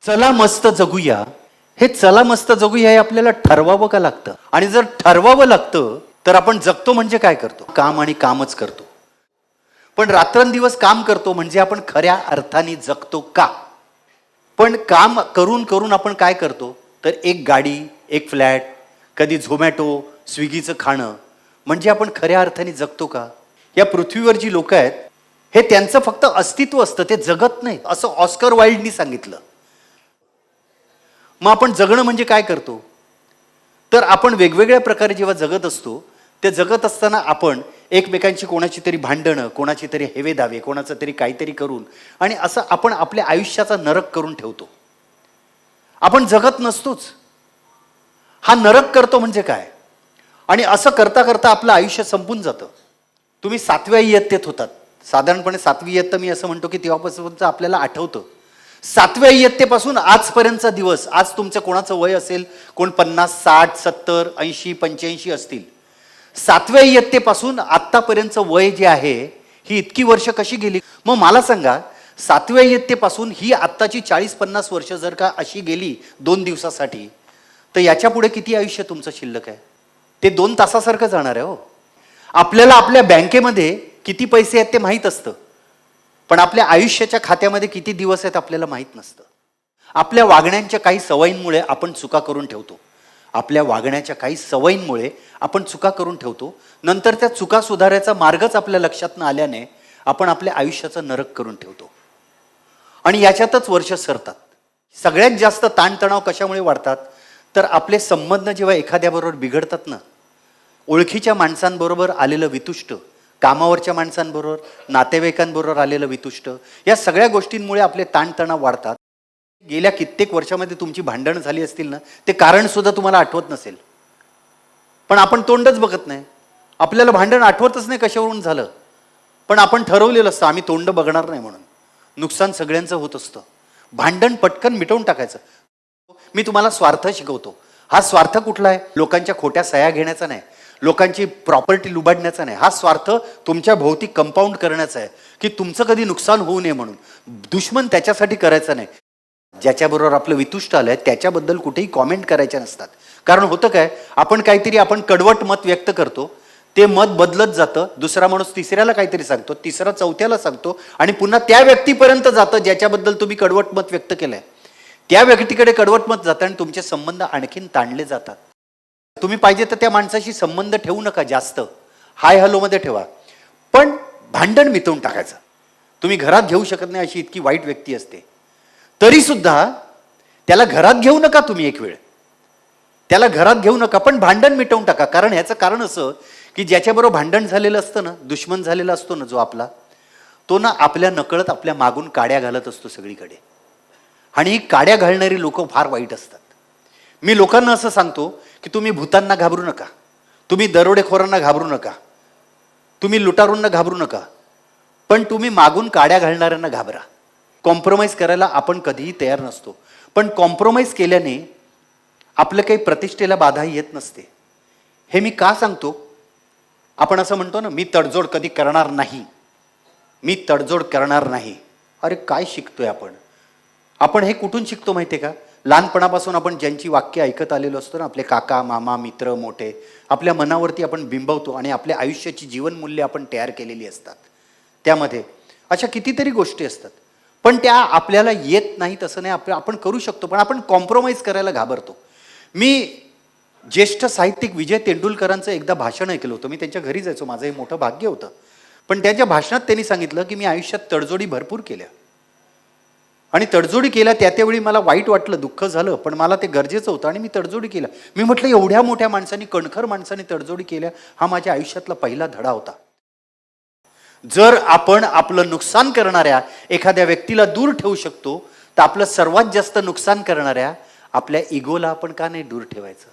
चला मस्त जगूया, हे चला मस्त जगूया हे आपल्याला ठरवावं का लागतं? आणि जर ठरवावं लागतं तर आपण जगतो म्हणजे काय करतो? काम आणि कामच करतो. पण रात्रंदिवस काम करतो म्हणजे आपण खऱ्या अर्थाने जगतो का? पण काम करून करून आपण काय करतो तर एक गाडी, एक फ्लॅट, कधी झोमॅटो, स्विगीचं खाणं म्हणजे आपण खऱ्या अर्थाने जगतो का? या पृथ्वीवर जी लोक आहेत हे त्यांचं फक्त अस्तित्व असतं, ते जगत नाही असं ऑस्कर वाइल्डनी सांगितलं. मग आपण जगणं म्हणजे काय करतो तर आपण वेगवेगळ्या प्रकारे जेव्हा जगत असतो ते जगत असताना आपण एकमेकांची कोणाची तरी भांडणं, कोणाची तरी हेवेदावे, कोणाचं तरी काहीतरी करून आणि असं आपण आपल्या आयुष्याचा नरक करून ठेवतो. आपण जगत नसतोच, हा नरक करतो म्हणजे काय? आणि असं करता करता आपलं आयुष्य संपून जातं. तुम्ही 7व्या इयत्तेत होतात, साधारणपणे 7वी इयत्ता मी असं म्हणतो की तेव्हापासून आपल्याला आठवतं. 7व्या इयत्तेपासून आजपर्यंतचा दिवस, आज तुमचं कोणाचं वय असेल, कोण 50, 60, 70, 80, 85 असतील. 7व्या इयत्तेपासून आत्तापर्यंतचं वय जे आहे ही इतकी वर्ष कशी गेली? मग मला सांगा, 7व्या इयत्तेपासून ही आत्ताची 40-50 वर्ष जर का अशी गेली 2 दिवसासाठी, तर याच्या पुढे किती आयुष्य तुमचं शिल्लक आहे? ते 2 तासासारखं जाणार आहे हो. आपल्याला आपल्या बँकेमध्ये किती पैसे आहेत ते माहीत असतं, पण आपल्या आयुष्याच्या खात्यामध्ये किती दिवस आहेत आपल्याला माहीत नसतं. आपल्या वागण्याच्या काही सवयींमुळे आपण चुका करून ठेवतो. आपल्या वागण्याच्या काही सवयींमुळे आपण चुका करून ठेवतो. नंतर त्या चुका सुधारायचा मार्गच आपल्या लक्षात न आल्याने आपण आपल्या आयुष्याचं नरक करून ठेवतो आणि याच्यातच वर्ष सरतात. सगळ्यात जास्त ताणतणाव कशामुळे वाढतात तर आपले संबंध जेव्हा एखाद्याबरोबर बिघडतात ना, ओळखीच्या माणसांबरोबर आलेलं वितुष्ट, कामावरच्या माणसांबरोबर, नातेवाईकांबरोबर आलेलं वितुष्ट, या सगळ्या गोष्टींमुळे आपले ताणतणाव वाढतात. गेल्या कित्येक वर्षामध्ये तुमची भांडणं झाली असतील ना, ते कारण सुद्धा तुम्हाला आठवत नसेल, पण आपण तोंडच बघत नाही. आपल्याला भांडण आठवतच नाही कशावरून झालं, पण आपण ठरवलेलं असतं आम्ही तोंड बघणार नाही म्हणून. नुकसान सगळ्यांचं होत असतं. भांडण पटकन मिटवून टाकायचं. मी तुम्हाला स्वार्थ शिकवतो. हा स्वार्थ कुठला आहे? लोकांच्या खोट्या सह्या घेण्याचा नाही, लोकांची प्रॉपर्टी लुबाडण्याचा नाही. हा स्वार्थ तुमच्या भोवती कंपाऊंड करण्याचा आहे की तुमचं कधी नुकसान होऊ नये म्हणून. दुश्मन त्याच्यासाठी करायचा नाही, ज्याच्याबरोबर आपलं वितुष्ट आलंय त्याच्याबद्दल कुठेही कॉमेंट करायच्या नसतात. कारण होतं काय, आपण काहीतरी आपण कडवट मत व्यक्त करतो, ते मत बदलत जातं, दुसरा माणूस तिसऱ्याला काहीतरी सांगतो, तिसरा चौथ्याला सांगतो आणि पुन्हा त्या व्यक्तीपर्यंत जातं ज्याच्याबद्दल तुम्ही कडवट मत व्यक्त केलंय. त्या व्यक्तीकडे कडवट मत जातं आणि तुमचे संबंध आणखीन ताणले जातात. तुम्ही पाहिजे तर त्या माणसाशी संबंध ठेवू नका, जास्त हाय हॅलो मध्ये ठेवा, पण भांडण मिटवून टाकायचं. तुम्ही घरात घेऊ शकत नाही अशी इतकी वाईट व्यक्ती असते, तरी सुद्धा त्याला घरात घेऊ नका. तुम्ही एक वेळ त्याला घरात घेऊ नका, पण भांडण मिटवून टाका. कारण ह्याचं कारण असं की ज्याच्याबरोबर भांडण झालेलं असतं ना, दुश्मन झालेला असतो ना जो आपला, तो ना आपल्या नकळत आपल्या मागून काड्या घालत असतो सगळीकडे. आणि ही काड्या घालणारी लोक फार वाईट असतात. मी लोकांना असं सांगतो की तुम्ही भूतांना घाबरू नका, तुम्ही दरोडेखोरांना घाबरू नका, तुम्ही लुटारूंना घाबरू नका, पण तुम्ही मागून काड्या घालणाऱ्यांना घाबरा. कॉम्प्रोमाइज करायला आपण कधीही तयार नसतो, पण कॉम्प्रोमाइज केल्याने आपलं काही प्रतिष्ठेला बाधाही येत नसते. हे मी का सांगतो? आपण असं म्हणतो ना, मी तडजोड कधी करणार नाही, मी तडजोड करणार नाही. अरे काय शिकतोय आपण? आपण हे कुठून शिकतो माहितीये का? लहानपणापासून आपण ज्यांची वाक्य ऐकत आलेलो असतो ना, आपले काका, मामा, मित्र, मोठे, आपल्या मनावरती आपण बिंबवतो आणि आपल्या आयुष्याची जीवनमूल्य आपण तयार केलेली असतात. त्यामध्ये अशा कितीतरी गोष्टी असतात, पण त्या आपल्याला येत नाहीत असं नाही, आपण करू शकतो, पण आपण कॉम्प्रोमाइज करायला घाबरतो. मी ज्येष्ठ साहित्यिक विजय तेंडुलकरांचं एकदा भाषण ऐकलं होतं. मी त्यांच्या घरी जायचो, माझं हे मोठं भाग्य होतं. पण त्यांच्या भाषणात त्यांनी सांगितलं की मी आयुष्यात तडजोडी भरपूर केल्या आणि तडजोडी केल्या, त्यावेळी मला वाईट वाटलं, दुःख झालं, पण मला ते गरजेचं होतं आणि मी तडजोडी केल्या. मी म्हटलं एवढ्या मोठ्या माणसांनी, कणखर माणसांनी तडजोडी केल्या, हा माझ्या आयुष्यातला पहिला धडा होता. जर आपण आपलं नुकसान करणाऱ्या एखाद्या व्यक्तीला दूर ठेवू शकतो, तर आपलं सर्वात जास्त नुकसान करणाऱ्या आपल्या इगोला आपण का नाही दूर ठेवायचं?